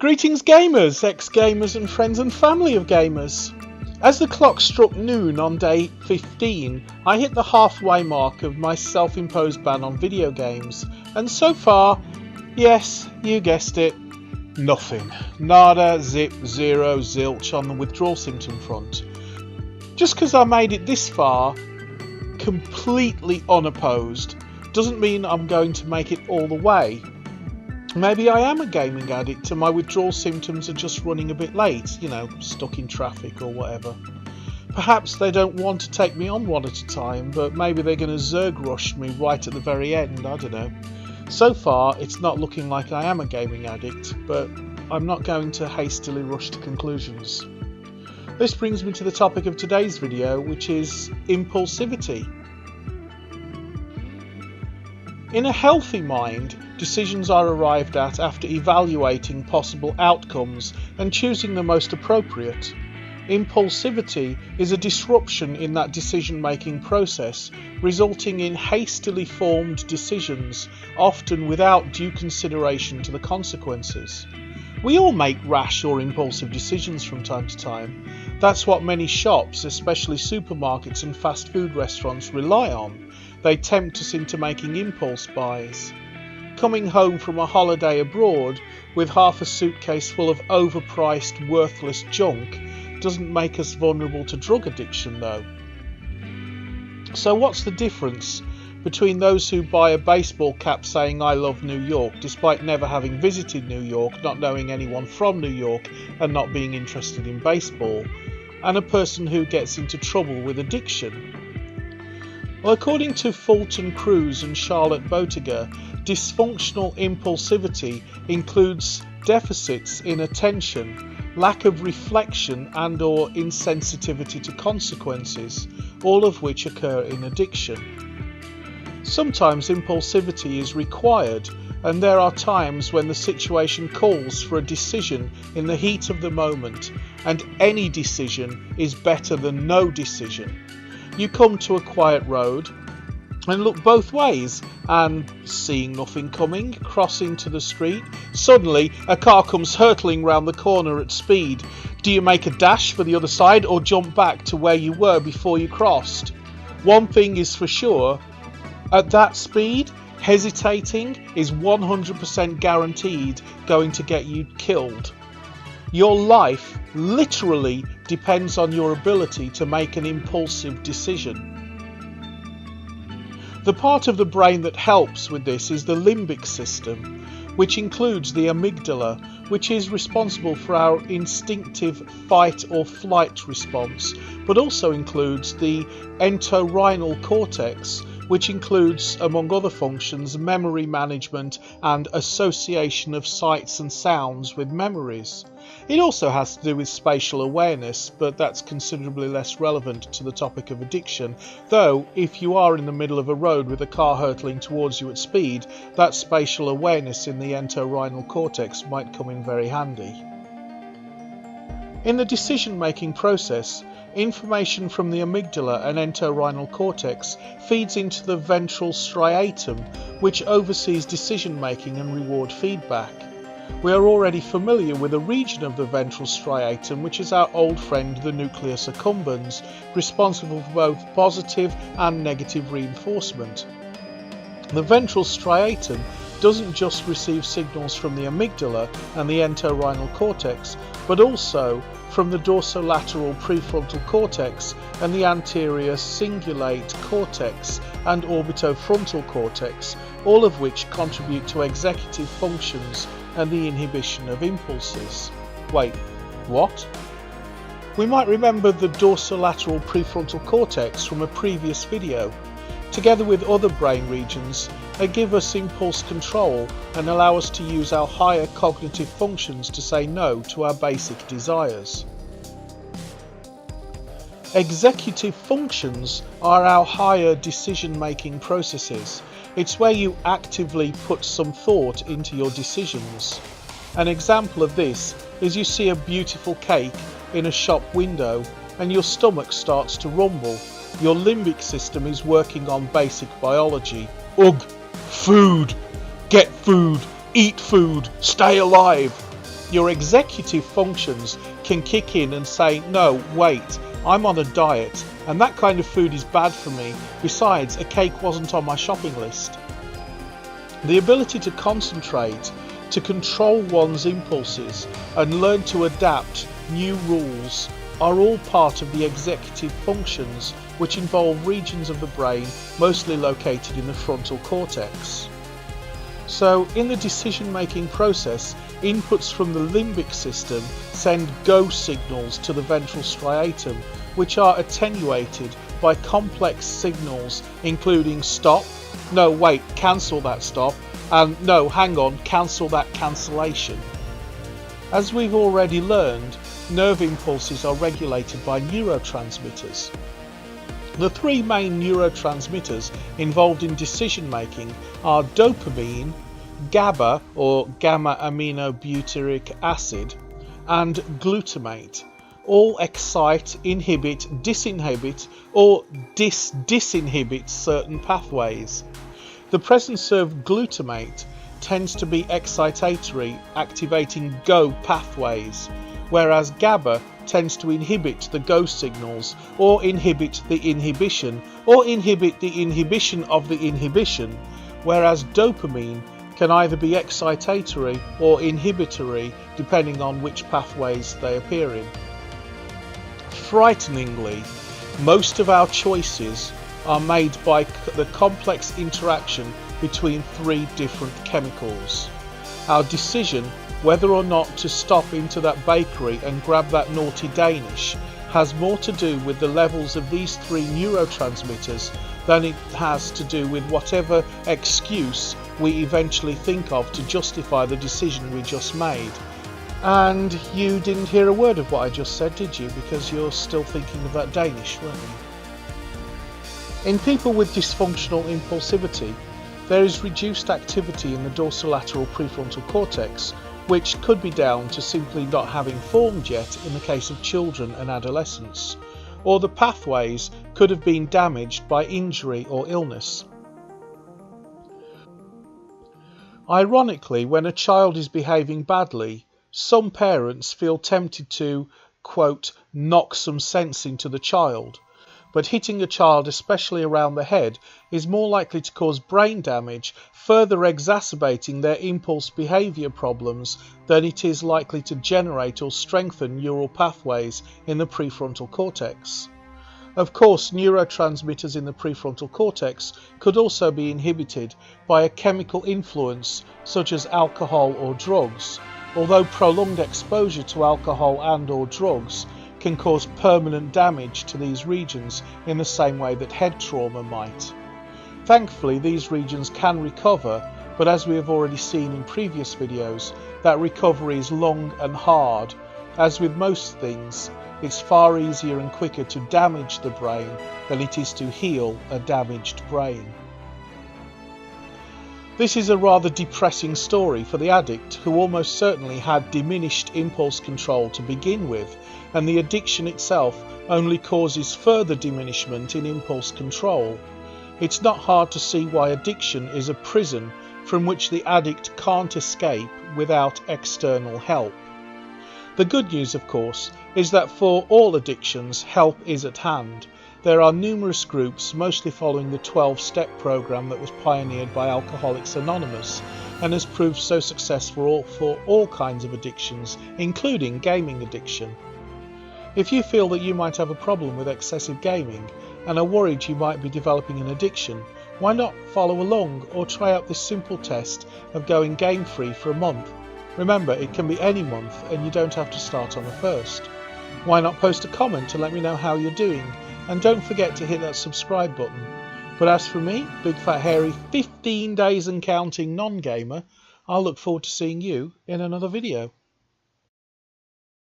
Greetings gamers, ex-gamers and friends and family of gamers. As the clock struck noon on day 15, I hit the halfway mark of my self-imposed ban on video games, and so far, yes, you guessed it, nothing. Nada, zip, zero, zilch on the withdrawal symptom front. Just because I made it this far, completely unopposed, doesn't mean I'm going to make it all the way. Maybe I am a gaming addict and my withdrawal symptoms are just running a bit late, stuck in traffic or whatever. Perhaps they don't want to take me on one at a time, but maybe they're going to Zerg rush me right at the very end, I don't know. So far, it's not looking like I am a gaming addict, but I'm not going to hastily rush to conclusions. This brings me to the topic of today's video, which is impulsivity. In a healthy mind, decisions are arrived at after evaluating possible outcomes and choosing the most appropriate. Impulsivity is a disruption in that decision-making process, resulting in hastily formed decisions, often without due consideration to the consequences. We all make rash or impulsive decisions from time to time. That's what many shops, especially supermarkets and fast food restaurants, rely on. They tempt us into making impulse buys. Coming home from a holiday abroad with half a suitcase full of overpriced, worthless junk doesn't make us vulnerable to drug addiction though. So what's the difference between those who buy a baseball cap saying "I love New York" despite never having visited New York, not knowing anyone from New York and not being interested in baseball, and a person who gets into trouble with addiction? Well, according to Fulton Cruz and Charlotte Botiger, dysfunctional impulsivity includes deficits in attention, lack of reflection and/or insensitivity to consequences, all of which occur in addiction. Sometimes impulsivity is required, and there are times when the situation calls for a decision in the heat of the moment, and any decision is better than no decision. You come to a quiet road and look both ways, and seeing nothing coming, cross into the street. Suddenly a car comes hurtling round the corner at speed. Do you make a dash for the other side or jump back to where you were before you crossed? One thing is for sure, at that speed, hesitating is 100% guaranteed going to get you killed. Your life literally depends on your ability to make an impulsive decision. The part of the brain that helps with this is the limbic system, which includes the amygdala, which is responsible for our instinctive fight or flight response, but also includes the entorhinal cortex, which includes, among other functions, memory management and association of sights and sounds with memories. It also has to do with spatial awareness, but that's considerably less relevant to the topic of addiction, though if you are in the middle of a road with a car hurtling towards you at speed, that spatial awareness in the entorhinal cortex might come in very handy. In the decision-making process, information from the amygdala and entorhinal cortex feeds into the Ventralstriatum, which oversees decision-making and reward feedback. We are already familiar with a region of the ventral striatum, which is our old friend the nucleus accumbens, responsible for both positive and negative reinforcement. The ventral striatum doesn't just receive signals from the amygdala and the entorhinal cortex, but also from the dorsolateral prefrontal cortex and the anterior cingulate cortex and orbitofrontal cortex, all of which contribute to executive functions and the inhibition of impulses. Wait, what? We might remember the dorsolateral prefrontal cortex from a previous video. Together with other brain regions, they give us impulse control and allow us to use our higher cognitive functions to say no to our basic desires. Executive functions are our higher decision-making processes. It's where you actively put some thought into your decisions. An example of this is you see a beautiful cake in a shop window and your stomach starts to rumble. Your limbic system is working on basic biology. Ugh! Food! Get food! Eat food! Stay alive! Your executive functions can kick in and say, no, wait, I'm on a diet and that kind of food is bad for me. Besides, a cake wasn't on my shopping list. The ability to concentrate, to control one's impulses and learn to adapt new rules are all part of the executive functions, which involve regions of the brain mostly located in the frontal cortex. So in the decision-making process, inputs from the limbic system send go signals to the ventral striatum, which are attenuated by complex signals including stop, no wait, cancel that stop, and no, hang on, cancel that cancellation. As we've already learned, nerve impulses are regulated by neurotransmitters. The three main neurotransmitters involved in decision making are dopamine, GABA or gamma-aminobutyric acid, and glutamate. All excite, inhibit, disinhibit or disinhibit certain pathways. The presence of glutamate tends to be excitatory, activating go pathways, whereas GABA tends to inhibit the go signals or inhibit the inhibition or inhibit the inhibition of the inhibition, whereas dopamine can either be excitatory or inhibitory depending on which pathways they appear in. Frighteningly, most of our choices are made by the complex interaction between three different chemicals. Our decision whether or not to stop into that bakery and grab that naughty Danish has more to do with the levels of these three neurotransmitters than it has to do with whatever excuse we eventually think of to justify the decision we just made. And you didn't hear a word of what I just said, did you? Because you're still thinking of that Danish, weren't you? In people with dysfunctional impulsivity, there is reduced activity in the dorsolateral prefrontal cortex, which could be down to simply not having formed yet in the case of children and adolescents, or the pathways could have been damaged by injury or illness. Ironically, when a child is behaving badly, some parents feel tempted to, quote, knock some sense into the child. But hitting a child, especially around the head, is more likely to cause brain damage, further exacerbating their impulse behavior problems than it is likely to generate or strengthen neural pathways in the prefrontal cortex. Of course, neurotransmitters in the prefrontal cortex could also be inhibited by a chemical influence such as alcohol or drugs, although prolonged exposure to alcohol and/or drugs can cause permanent damage to these regions in the same way that head trauma might. Thankfully, these regions can recover, but as we have already seen in previous videos, that recovery is long and hard. As with most things, it's far easier and quicker to damage the brain than it is to heal a damaged brain. This is a rather depressing story for the addict, who almost certainly had diminished impulse control to begin with, and the addiction itself only causes further diminishment in impulse control. It's not hard to see why addiction is a prison from which the addict can't escape without external help. The good news, of course, is that for all addictions, help is at hand. There are numerous groups, mostly following the 12-step program that was pioneered by Alcoholics Anonymous and has proved so successful for all kinds of addictions, including gaming addiction. If you feel that you might have a problem with excessive gaming and are worried you might be developing an addiction, why not follow along or try out this simple test of going game-free for a month? Remember, it can be any month and you don't have to start on the 1st. Why not post a comment to let me know how you're doing? And don't forget to hit that subscribe button. But as for me, Big Fat Hairy 15 days and counting non-gamer, I'll look forward to seeing you in another video.